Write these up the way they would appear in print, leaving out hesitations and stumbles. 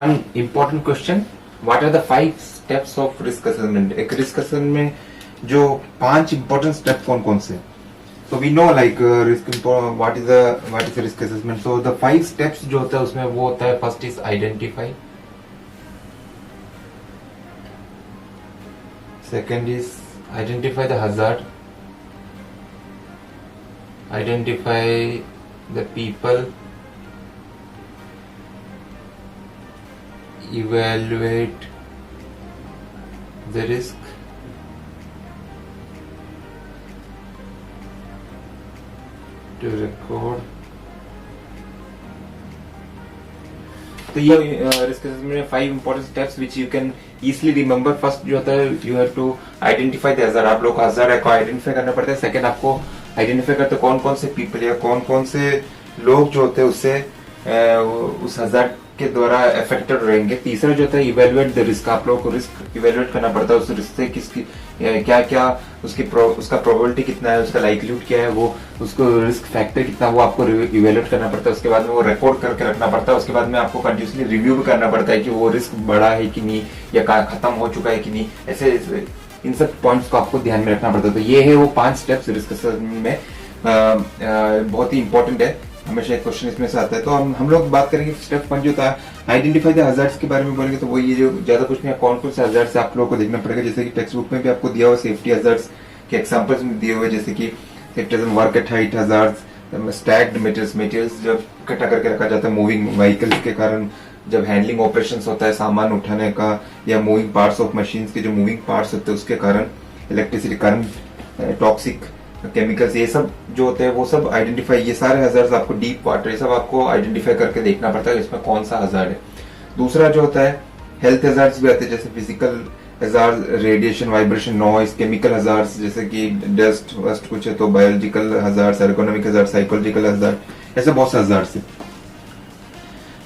One important question, what are the 5 steps of risk assessment? एक risk assessment में जो 5 important step कौन कौन से? So we know like what is the risk assessment? So the 5 steps जो होता है उसमें वो होता है, first is identify, second is identify the hazard, identify the people, evaluate the risk, to record. तो ये रिस्क असेसमेंट में 5 important steps which you can easily remember. First जो होता है you have to identify the hazard. आप लोग को hazard को आइडेंटिफाई करना पड़ता है. सेकंड आपको आइडेंटिफाई करते कौन कौन से पीपल या कौन कौन से लोग जो होते हैं उससे उस हज़ार्ड के द्वारा अफेक्टेड रहेंगे. तीसरा जो होता है इवेल्युएट द रिस्क. आप लोगों को रिस्क इवेल्युएट करना पड़ता है. उस रिस्क से किसकी क्या क्या उसका प्रोबेबिलिटी कितना है, उसका लाइक्लीहुड क्या है, वो उसको रिस्क फैक्टर कितना, वो आपको इवेल्युएट करना पड़ता है. उसके बाद में वो रिकॉर्ड करके रखना पड़ता है. उसके बाद में आपको कंटिन्यूसली रिव्यू भी करना पड़ता है कि वो रिस्क बढ़ा है कि नहीं या खत्म हो चुका है कि नहीं. ऐसे इन सब पॉइंट्स को आपको ध्यान में रखना पड़ता है. तो ये है वो 5 स्टेप्स रिस्क असेसमेंट में. बहुत ही इंपॉर्टेंट है. हमेशा एक क्वेश्चन इसमें से आता है. तो हम लोग बात करेंगे स्टेप 1 जो था आइडेंटिफाई द हज़ार्ड्स के बारे में बोलेंगे. तो वो ये जो ज्यादा कुछ नहीं है, कौन कौन से हज़ार्ड्स आप लोगों को देखना पड़ेगा. जैसे कि टेक्स्ट बुक में भी आपको दिया हुआ सेफ्टी हज़ार्ड्स के एग्जांपल्स में दिए हुए, जैसे कि work at height hazards, stacked materials जब इकट्ठा करके रखा जाता है मूविंग व्हीकल्स के कारण, जब हैंडलिंग ऑपरेशंस होता है सामान उठाने का, या मूविंग पार्ट्स ऑफ मशीन्स के जो मूविंग पार्ट्स होते हैं उसके कारण, इलेक्ट्रिसिटी कारण, टॉक्सिक केमिकल्स, ये सब जो होते हैं वो सब आइडेंटिफाई. ये सारे हज़ार्ड्स आपको डीप वाटर ये सब आपको आइडेंटिफाई करके देखना पड़ता है इसमें कौन सा हज़ार्ड है. दूसरा जो होता है हेल्थ हज़ार्ड्स भी आते हैं, जैसे physical hazard, radiation, vibration, noise, chemical hazards जैसे कि डस्ट वस्ट कुछ है, तो biological hazards, economic hazard, psychological hazard, ऐसे बहुत से हज़ार्ड्स है.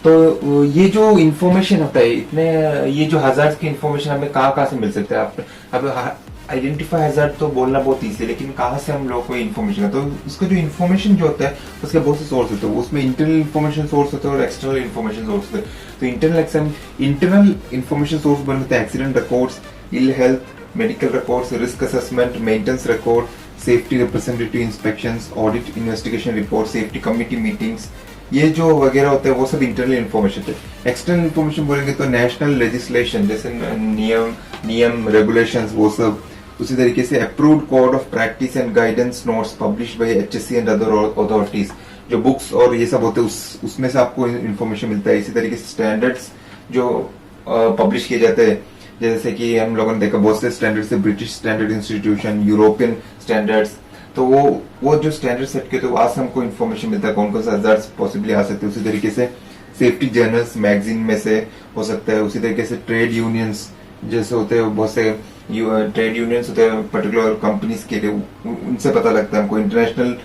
तो ये जो इन्फॉर्मेशन होता है इतने, ये जो हज़ार्ड्स की इन्फॉर्मेशन हमें कहाँ से मिल सकता है. आप अब आइडेंटिफाई हज़ार्ड तो बोलना बहुत ईजी है, लेकिन कहाँ से हम लोग को इन्फॉर्मेशन है. तो उसका जो इन्फॉर्मेशन जो होता है उसके बहुत से सोर्स होते हैं. उसमें इंटरनल इन्फॉर्मेशन सोर्स होते हैं और एक्सटर्नल इन्फॉर्मेशन सोर्स होते हैं. तो इंटरनल इन्फॉर्मेशन सोर्स बनते हैं accident records, ill health, medical records, risk assessment, maintenance record, safety representative inspections, audit investigation report, safety committee meetings, ये जो वगैरह होते हैं वो सब इंटरनल इन्फॉर्मेशन है. एक्सटर्नल इन्फॉर्मेशन बोलेंगे तो नेशनल लेजिस्लेशन जैसे नियम रेगुलेशंस वो सब. उसी तरीके से approved code of practice and guidance notes published by HSC and other authorities, जो बुक्स और ये सब होते हैं उसमें से आपको इन्फॉर्मेशन मिलता है. इसी तरीके से स्टैंडर्ड्स जो पब्लिश किए जाते हैं, जैसे कि हम लोगों ने देखा बहुत से स्टैंडर्ड्स है, British standard institution, European standards. तो वो जो स्टैंडर्ड सेट के तो आज हमको इन्फॉर्मेशन मिलता है कौन कौन से हज़ार्ड्स पॉसिबली आ सकते हैं. उसी तरीके से सेफ्टी जर्नल्स मैगजीन में से हो सकता है. उसी तरीके से ट्रेड यूनियंस जैसे होते हैं, बहुत से ट्रेड यूनियंस होते हैं पर्टिकुलर कंपनीज के लिए, उनसे पता लगता है हमको. इंटरनेशनल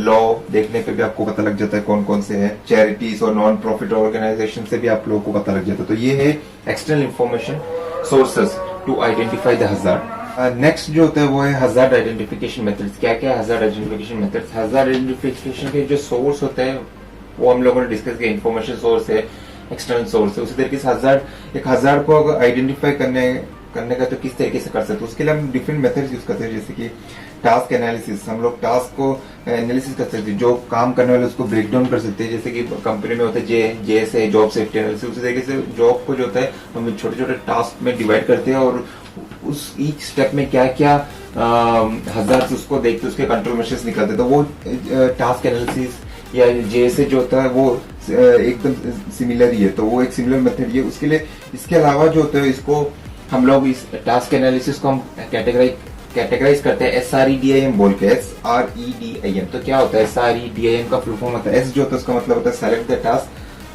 लॉ देखने पे भी आपको पता लग जाता है कौन कौन से हैं. चैरिटीज और नॉन प्रॉफिट ऑर्गेनाइजेशन से भी आप लोगों को पता लग जाता है. तो ये है external information sources to identify the hazard. Next जो होता है वो है हज़ार्ड आइडेंटिफिकेशन मेथड्स. क्या क्या hazard identification methods. Hazard identification के जो सोर्स होते हैं वो हम लोगों ने डिस्कस किया. इन्फॉर्मेशन सोर्स है, एक्सटर्नल सोर्स है. उसी तरीके से एक हज़ार्ड को अगर आइडेंटिफाई करने का तो किस तरीके से कर सकते हैं, उसके लिए हम डिफरेंट मेथड्स यूज करते हैं. जैसे कि टास्क एनालिसिस, हम लोग टास्क को एनालिसिस कर सकते हैं, जो काम करने वाले उसको ब्रेक डाउन कर सकते हैं. जैसे कि कंपनी में होता है जेएस है, जॉब सेफ्टी एनालिसिस. उसी तरीके से जॉब को जो होता है हम छोटे छोटे टास्क में डिवाइड करते हैं और उस ईच स्टेप में क्या क्या हज़ार्ड्स उसको देखते उसके कंट्रोल मेजर्स निकालते. तो वो टास्क एनालिसिस या जेएस जो होता है वो एकदम सिमिलर ही है. तो वो एक सिमिलर मेथड है. उसके लिए इसके अलावा जो होता है इसको हम लोग इस टास्क एनालिसिस को हम कैटेगराइज करते हैं SREDIM बोल के. SREDIM. तो क्या होता है SREDIM का फुल फॉर्म होता है. S जो होता है उसका मतलब होता है सेलेक्ट द टास्क,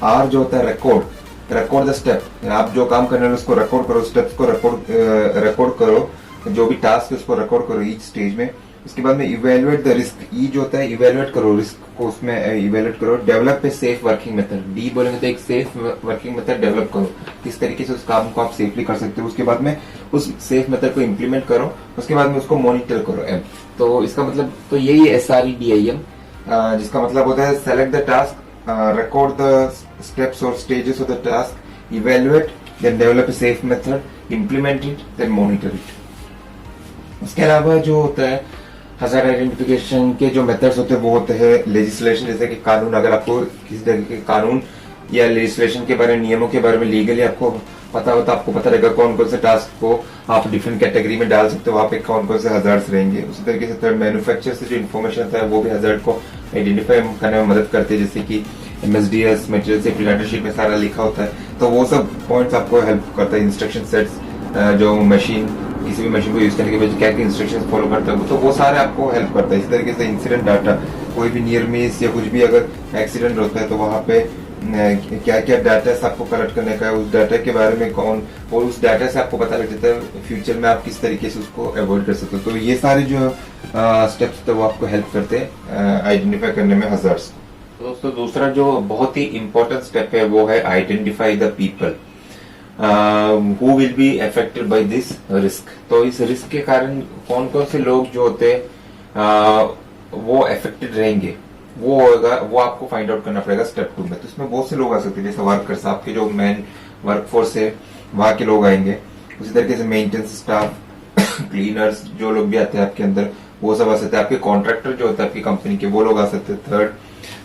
R जो होता है रिकॉर्ड द स्टेप. आप जो काम करने वाले उसको रिकॉर्ड करो, स्टेप्स को रिकॉर्ड करो, जो भी टास्क है उसको रिकॉर्ड करो ईच स्टेज में. उसके बाद में इवेल्युएट द रिस्क. ई जो होता है इवेल्युएट करो, रिस्क को उसमें इवेल्युएट करो. Develop a safe working method. D बोलेंगे तो एक सेफ वर्किंग मेथड डेवलप करो, किस तरीके से उस काम को आप सेफली कर सकते हो. उसके बाद में उस सेफ मेथड को इम्प्लीमेंट करो. उसके बाद में उसको मॉनिटर करो. एम तो इसका मतलब तो यही SREDIM, जिसका मतलब होता है select the task, record the steps or stages of the task, evaluate, then develop a safe method, implement it, then monitor it. उसके अलावा जो होता है हजार्ड आइडेंटिफिकेशन के जो मेथड्स होते हैं वो होते हैं लेजिस्लेशन, जैसे कि कानून, अगर आपको किसी तरह के कानून या लेजिस्लेशन के बारे में, नियमों के बारे में लीगली आपको पता होता है, आपको पता रहेगा कौन कौन से टास्क को आप डिफरेंट कैटेगरी में डाल सकते हो, वहां पे कौन कौन से हजार्ड्स रहेंगे। उसी तरीके से थर्ड, मैन्युफैक्चर से जो इन्फॉर्मेशन आता है वो भी हजार्ड को आइडेंटिफाई करने में मदद करती है, जैसे कि MSDS material safety data sheet में सारा लिखा होता है, तो वो सब पॉइंट्स आपको हेल्प करता है। इंस्ट्रक्शन सेट्स, जो मशीन, किसी भी मशीन को यूज करने के बाद क्या क्या इंस्ट्रक्शंस फॉलो करता है, तो वो सारे आपको हेल्प करता है। इसी तरीके से इंसिडेंट डाटा, कोई भी नियर मिस या कुछ भी अगर एक्सीडेंट होता है तो वहां पे क्या क्या डाटा आपको कलेक्ट करने का है, उस डाटा के बारे में कौन, और उस डाटा से आपको पता लग जाता है फ्यूचर में आप किस तरीके से उसको अवॉइड कर सकते हो। तो ये सारे जो स्टेप्स थे वो आपको हेल्प करते हैं आइडेंटिफाई करने में हजार्ड्स। तो दोस्तों दूसरा जो बहुत ही इंपॉर्टेंट स्टेप है वो है identify the people who will be affected by this risk. तो इस रिस्क के कारण कौन कौन से लोग जो होते हैं वो अफेक्टेड रहेंगे, वो होगा, वो आपको फाइंड आउट करना पड़ेगा स्टेप 2 में। तो इसमें बहुत से लोग आ सकते हैं, जैसे वर्कर्स, आपके जो मेन वर्कफोर्स है वहां के लोग आएंगे। उसी तरीके से मेंटेनेंस स्टाफ, क्लीनर्स, जो लोग भी आते हैं आपके अंदर वो सब आ सकते हैं। आपके कॉन्ट्रैक्टर जो होता है आपकी कंपनी के, वो लोग आ सकते हैं। थर्ड,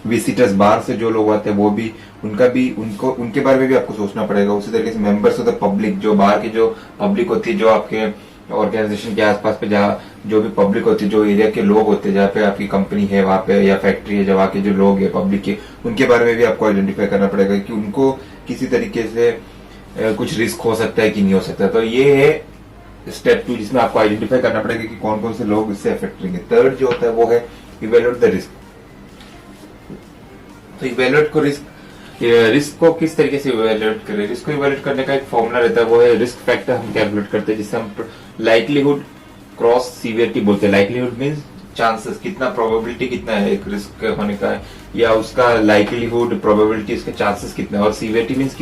विजिटर्स, बाहर से जो लोग आते हैं वो भी, उनके बारे में भी आपको सोचना पड़ेगा। उसी तरीके से मेंबर्स ऑफ द पब्लिक, जो बाहर की जो पब्लिक होती है, जो आपके ऑर्गेनाइजेशन के आसपास पे जहाँ जो भी पब्लिक होती है, जो एरिया के लोग होते हैं जहाँ पे आपकी कंपनी है वहां पे या फैक्ट्री है, जहाँ के जो लोग है पब्लिक के, उनके बारे में भी आपको आइडेंटिफाई करना पड़ेगा कि उनको किसी तरीके से कुछ रिस्क हो सकता है कि नहीं हो सकता। तो ये है स्टेप 2, जिसमें आपको आइडेंटिफाई करना पड़ेगा कि कौन कौन से लोग इससे अफेक्ट रहेंगे। थर्ड जो होता है वो है इवेल्युएट द रिस्क। तो इवेल्युएट को रिस्क को किस तरीके से इवेल्युएट करें, रिस्क को इवेल्युएट करने का एक फॉर्मूला रहता है, वो है रिस्क फैक्टर हम कैलकुलेट करते हैं, जिससे हम लाइकलीहुड क्रॉस सीवियरिटी बोलते हैं। लाइकलीहुड मींस चांसेस, कितना प्रोबेबिलिटी कितना है एक रिस्क होने का है, या उसका लाइकलीहुड, प्रोबेबिलिटी, उसके चांसेस कितने, और सीवियरिटी मींस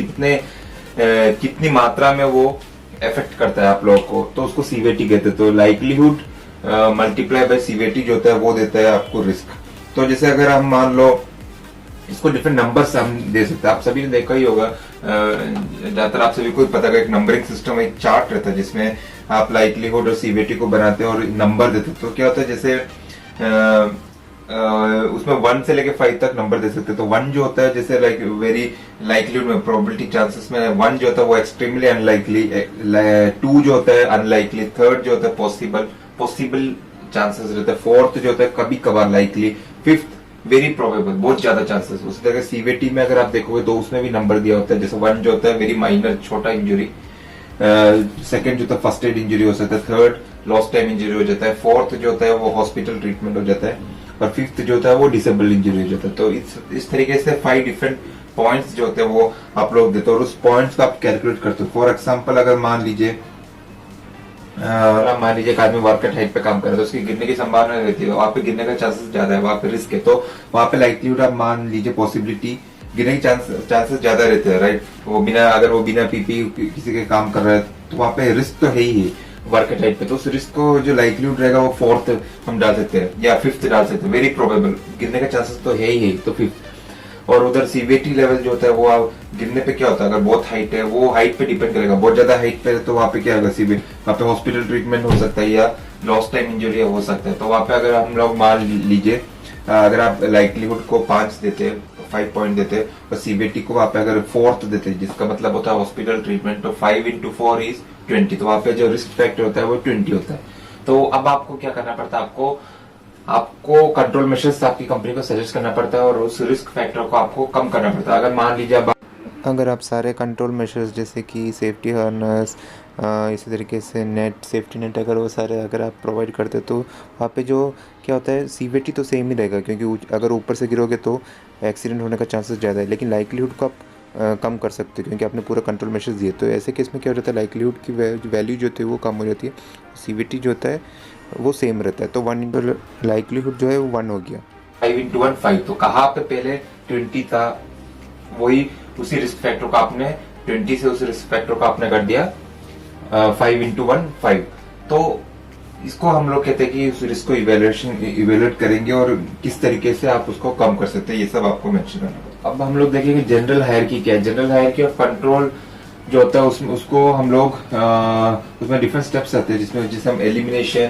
कितनी मात्रा में वो इफेक्ट करता है आप लोगों को, तो उसको सीवियरिटी कहते हैं। तो लाइकलीहुड मल्टीप्लाई बाय सीवियरिटी जो होता है वो देता है आपको रिस्क। तो जैसे अगर हम मान लो इसको डिफरेंट नंबर्स हम दे सकते हैं, आप सभी ने देखा ही होगा, ज्यादातर आप सभी को पता है, एक नंबरिंग सिस्टम, एक चार्ट रहता है जिसमें आप लाइकलीहुड और सीवियरिटी को बनाते हैं और नंबर देते हैं। तो क्या होता है, जैसे उसमें 1 से लेके 5 तक नंबर दे सकते हैं। तो 1 जो होता है जैसे लाइक वेरी लाइकलीहुड में, प्रोबेबिलिटी चांसेस में 1 जो होता है वो एक्सट्रीमली अनलाइकली, 2 जो होता है अनलाइकली, थर्ड जो होता है पॉसिबल चांसेस रहता है, फोर्थ जो होता है कभी कभार लाइकली, फिफ्थ वेरी प्रोबेबल, बहुत ज्यादा चांसेस। उसी तरह सीवीटी में अगर आप देखोगे तो उसमें भी नंबर दिया होता है, जैसे 1 जो होता है वेरी माइनर, छोटा इंजरी, सेकंड जो होता है फर्स्ट एड इंजरी हो सकता है, थर्ड लॉस्ट टाइम इंजरी हो जाता है, फोर्थ जो होता है वो हॉस्पिटल ट्रीटमेंट हो जाता है, और फिफ्थ जो होता है वो डिसेबल इंजरी हो जाता है। तो इस तरीके से 5 डिफरेंट पॉइंट्स जो होते हैं वो आप लोग देते हो और उस पॉइंट्स को आप कैलकुलेट करते हो। फॉर एग्जाम्पल अगर मान लीजिए एक आदमी वर्कआउट हाइट पे काम कर रहा है तो उसकी गिरने की संभावना रहती है, वहां पे गिरने का चांसेस ज्यादा है, वहां पे रिस्क है, तो वहां पे लाइकलीहुड आप मान लीजिए पॉसिबिलिटी गिरने के चांसेस ज्यादा रहते हैं, राइट। अगर वो बिना पीपी किसी के काम कर रहा है तो वहां पे रिस्क तो है ही है वर्कआउट हाइट पे। तो उस रिस्क को जो लाइकलीहुड रहेगा वो 4th हम डाल सकते हैं या 5th डाल सकते हैं, वेरी प्रोबेबल, गिरने का चांसेस तो है ही, तो 5th। और उधर सीवीटी लेवल जो होता है वो गिरने पे क्या होता है, अगर बहुत हाइट है वो हाइट पे डिपेंड करेगा, बहुत ज्यादा हाइट पे तो वहाँ पे क्या होगा, वहाँ पे हॉस्पिटल ट्रीटमेंट हो सकता है या लॉस्ट टाइम इंजरी हो सकता है। तो वहाँ पे अगर हम लोग मान लीजिए अगर आप लाइकलीहुड को 5 देते, 5 पॉइंट देते और सीवीटी को वहाँ पे अगर 4th देते, जिसका मतलब होता है हॉस्पिटल ट्रीटमेंट, तो 5 into 4 is 20, तो वहाँ पे जो रिस्क फैक्टर होता है वो 20 होता है। तो अब आपको क्या करना पड़ता है, आपको कंट्रोल मेजर्स आपकी कंपनी को सजेस्ट करना पड़ता है और उस रिस्क फैक्टर को आपको कम करना पड़ता है। अगर मान लीजिए अगर आप सारे कंट्रोल मेजर्स जैसे कि सेफ्टी हार्नेस, इसी तरीके से नेट, सेफ्टी नेट, अगर वो सारे अगर आप प्रोवाइड करते तो वहाँ पे जो क्या होता है सीवीटी तो सेम ही रहेगा, क्योंकि अगर ऊपर से गिरोगे तो एक्सीडेंट होने का चांसेस ज़्यादा है, लेकिन लाइकलीहुड को आप कम कर सकते हो क्योंकि आपने पूरा कंट्रोल मेजर्स दिए। तो ऐसे केस में क्या हो जाता है, लाइकलीहुड की वैल्यू जो होती है वो कम हो जाती है, सीवीटी जो होता है वो सेम रहता है। तो 1 इंटू लाइकलीहुड जो है वो 1 हो गया, 5 into 1 5। तो कहाँ पे पहले 20 था, वही उसी रिस्क फैक्टर को आपने 20 से उस रिस्क फैक्टर को आपने कर दिया 5 into 1 5। तो इसको हम लोग कहते हैं कि उस रिस्क को इवेल्युएट करेंगे और किस तरीके से आप उसको कम कर सकते हैं, ये सब आपको मेंशन करना होगा। अब हम लोग देखेंगे जनरल हायरार्की क्या है। जनरल हायरार्की ऑफ कंट्रोल जो होता है उसमें उसको हम लोग उसमें डिफरेंट स्टेप्स आते हैं जिसमें जिसे हम elimination,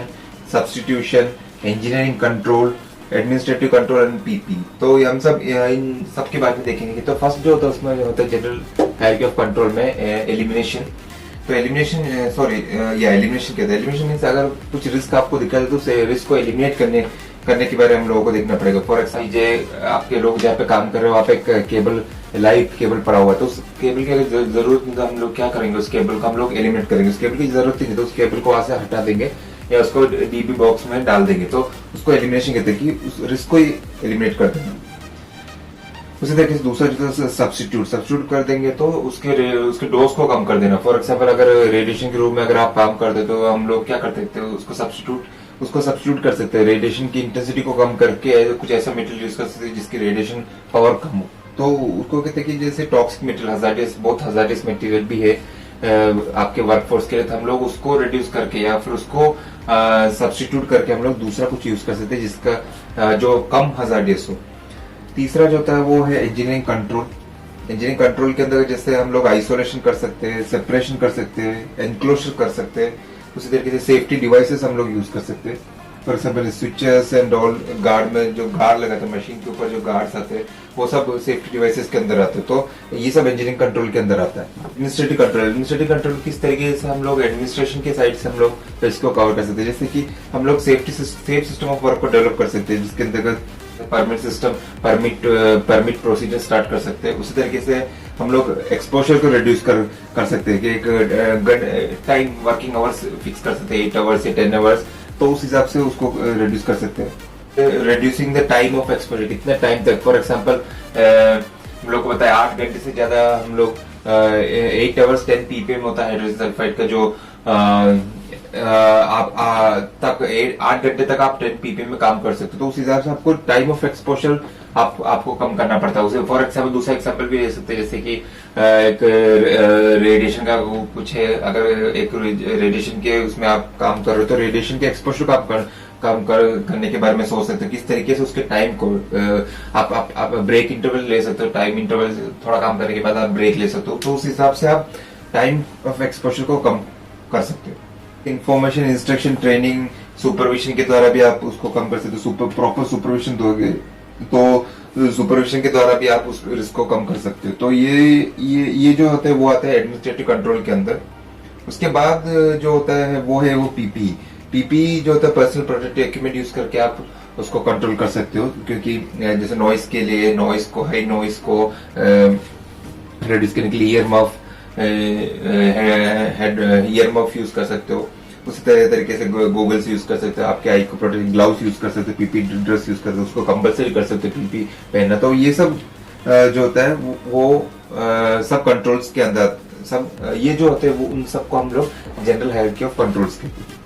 substitution, engineering control, administrative control and PP. तो ये हम सब इन सब के बारे में देखेंगे। तो फर्स्ट जो होता है उसमें होता है जनरल हायरार्की ऑफ कंट्रोल में एलिमिनेशन। तो एलिमिनेशन एलिमिनेशन कहते हैं। एलिमिनेशन मींस अगर कुछ रिस्क आपको दिखा है तो उस रिस्क को एलिमिनेट करने के बारे में हम लोगों को देखना पड़ेगा। फॉर एग्जाम्पल आपके लोग जहाँ पे काम कर रहे हो वहाँ पे एक केबल, लाइव केबल पड़ा हुआ है, तो उस केबल की अगर जरूरत नहीं तो हम लोग क्या करेंगे, उस केबल को हम लोग एलिमिनेट करेंगे। उस केबल की जरूरत नहीं तो उस केबल को वहां से हटा देंगे या उसको डीबी बॉक्स में डाल देंगे। तो उसको एलिमिनेशन कहते हैं कि उस रिस्क को ही एलिमिनेट कर देना। उसी तरीके से दूसरा जो सब्स्टिट्यूट कर देंगे तो उसके डोज को कम कर देना। फॉर एग्जाम्पल अगर रेडिएशन के रूप में अगर आप काम करते तो हम लोग क्या करते थे, उसको सब्स्टिट्यूट कर सकते हैं। रेडिएशन की इंटेंसिटी को कम करके कुछ ऐसा मटेरियल यूज कर सकते हैं जिसकी रेडिएशन पावर कम हो। तो उसको कहते हैं कि जैसे टॉक्सिक मटेरियल, बहुत हजार्डियस मटेरियल भी है आपके वर्कफोर्स के लिए, तो हम लोग उसको रिड्यूस करके या फिर उसको सब्स्टिट्यूट करके हम लोग दूसरा कुछ यूज कर सकते हैं जिसका जो कम हजार्डियस हो। तीसरा जो होता है वो है इंजीनियरिंग कंट्रोल। इंजीनियरिंग कंट्रोल के अंदर जैसे हम लोग आइसोलेशन कर सकते हैं, सेपरेशन कर सकते हैं, एनक्लोजर कर सकते हैं। उसी तरीके से सेफ्टी डिवाइसेस हम लोग यूज कर सकते हैं। For example switches and all, guard में जो गार्ड लगाते हैं, मशीन के ऊपर जो गार्ड्स आते हैं वो सब सेफ्टी डिवाइसेस के अंदर आते हैं। तो ये सब इंजीनियरिंग कंट्रोल के अंदर आता है। एडमिनिस्ट्रेटिव कंट्रोल किस तरीके से हम लोग एडमिनिस्ट्रेशन के साइड से हम लोग इसको कवर कर सकते हैं। जैसे कि हम लोग सेफ सिस्टम ऑफ वर्क को डेवलप कर सकते हैं जिसके अंतर्गत परमिट प्रोसीजर स्टार्ट कर सकते हैं। उसी तरीके से हम लोग एक्सपोजर को रिड्यूस कर सकते हैं कि एक टाइम वर्किंग आवर्स फिक्स कर सकते हैं, 8 आवर्स या 10 आवर्स, तो उस हिसाब से उसको रिड्यूस कर सकते हैं। Reducing the time of exposure, कितने टाइम तक। फॉर एग्जाम्पल हम लोग को बताया 8 घंटे से ज्यादा हम लोग 8 आवर्स 10 ppm होता है हाइड्रोजन सल्फाइड का, जो आप 8 घंटे तक आप 10 ppm में काम कर सकते हो। तो उस हिसाब से आपको टाइम ऑफ एक्सपोजर आपको कम करना पड़ता है उसे। फॉर एग्जाम्पल दूसरा एग्जाम्पल भी ले सकते हैं, जैसे कि एक रेडिएशन का कुछ है, अगर एक रेडिएशन के उसमें आप काम कर रहे हो तो रेडिएशन के एक्सपोजर को काम करने के बारे में सोच सकते हो, किस तरीके से उसके टाइम को आप ब्रेक इंटरवल ले सकते हो, टाइम इंटरवल थोड़ा काम करने के बाद आप ब्रेक ले सकते हो। तो उस हिसाब से आप टाइम ऑफ एक्सपोजर को कम कर सकते हो। इंफॉर्मेशन, इंस्ट्रक्शन, ट्रेनिंग, सुपरविजन के द्वारा भी आप उसको कम कर सकते हो। प्रॉपर सुपरविजन दोगे तो सुपरविजन के द्वारा भी आप उस रिस्क को कम कर सकते हो। तो ये जो होता है वो आता है एडमिनिस्ट्रेटिव कंट्रोल के अंदर। उसके बाद जो होता है वो पीपी जो होता है पर्सनल प्रोटेक्टिव इक्विपमेंट यूज करके आप उसको कंट्रोल कर सकते हो, क्योंकि जैसे नॉइस के लिए हाई नॉइस को रिड्यूस करने के लिए ईयर मफ यूज कर सकते हो। उसी तरीके से गूगल्स यूज कर सकते हो, आपके आई को प्रोटेक्ट ग्लव्स यूज कर सकते हो, पीपी ड्रेस यूज कर सकते हो, उसको कंपलसरी कर सकते हो पीपी पहनना। तो ये सब जो होता है वो सब कंट्रोल्स के अंदर, सब ये जो होते हैं वो उन सबको हम लोग जनरल हायरार्की ऑफ कंट्रोल्स कहते हैं।